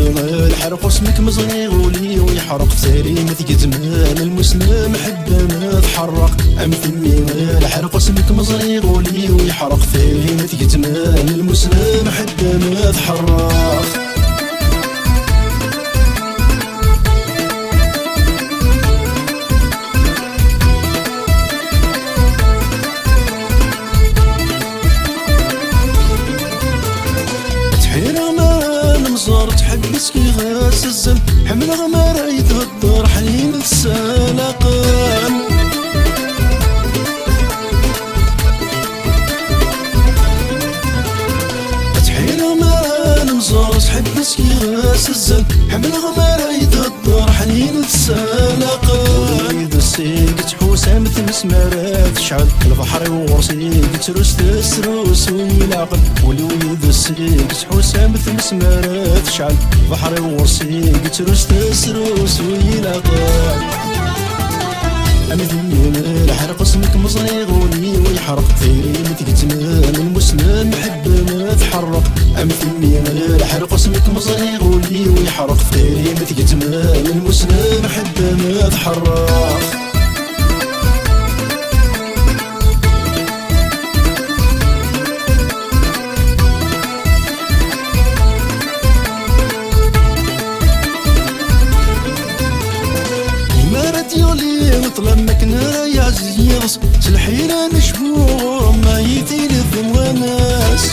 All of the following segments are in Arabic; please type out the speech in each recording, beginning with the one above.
الحرق اسمك مزريغ ولي ويحرق سريمة جزمان المسلم حبه ما تحرق أمثمي الحرق اسمك مزريغ ولي ويحرق سريمة جزمان المسلم حبه ما تحرق تحبس كي غاس الزل حمل غمار يتغدر حنين السلاقان تحيل غمار نمزار تحبس كي غاس الزل حمل غمار يتغدر حنين السلاقان ويد السيق تحوسام تمس مرات شعل البحر وغرسيق تروس تسروس ويلاقل ولويد السيق تحوسام تمس مرات شعل البحر وغرسيق تروس تسروس ويلاقل أمثلين الحرق اسمك مزريغ ولي ويحرق ثيري تقتمان المسلم حب ما تحرق أمثلين الحرق اسمك مزريغ ولي ويحرق ثيري تقتمان المسلم حب ما تحرق طلب مكنا يا عزيز سلحينا نشبور ما يتلف وناس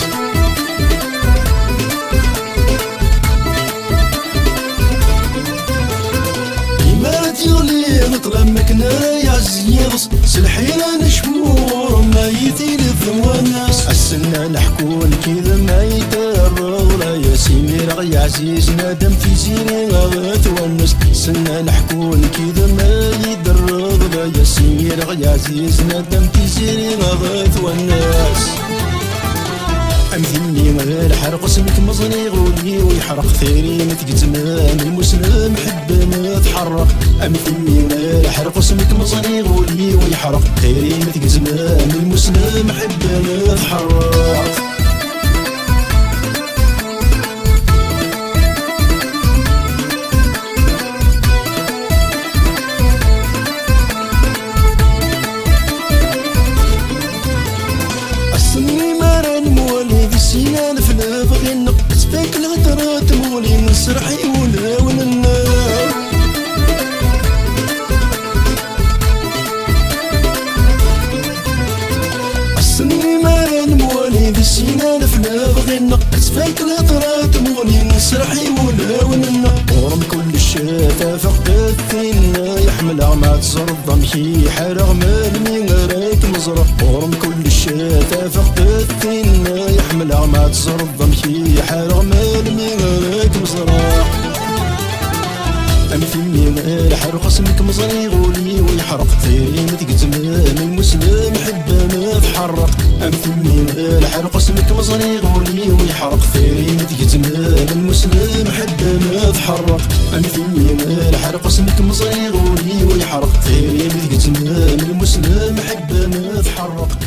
ما تيولي طلب مكنا يا عزيز سلحينا نشبور ما يتلف وناس السنة نحكون كذا ما يدار ولا يا سمير يا عزيز نادم في زيني غاتونس السنة نحكون كذا ما يدار يا سمير يا عزيز ندم تيزيري غاث والناس أمثلني الحرق اسمك مزريغ ولي ويحرق ثيري متقتمان المسلم حب ما تحرق أمثلني الحرق اسمك مزريغ ولي ويحرق ثيري متقتمان المسلم حب ما تحرق سيان فلا بغينا سباك الغدرات مولي نسرحي ولا وننام السني مارن مولي ذي سيان فلا بغينا سباك الغدرات مولي نسرحي ولا وننام ورم كل الشافة فقد فينا يحمل ما تصرف ضمحي حرغ مالمي غيرك مزرع ورم كل الشافة فقد فينا يحمل ما تصرف ضمحي حرغ مالمي غيرك مزرع أمثلني الحرق اسمك مزريغ ولي ويحرق ثيري متقتمان المسلم حب ما تحرق أمثلني الحرق اسمك مزريغ ولي ويحرق ثيري متقتمان المسلم حب ما تحرق أمثلني الحرق اسمك مزريغ ولي ويحرق ثيري متقتمان المسلم حب ما تحرق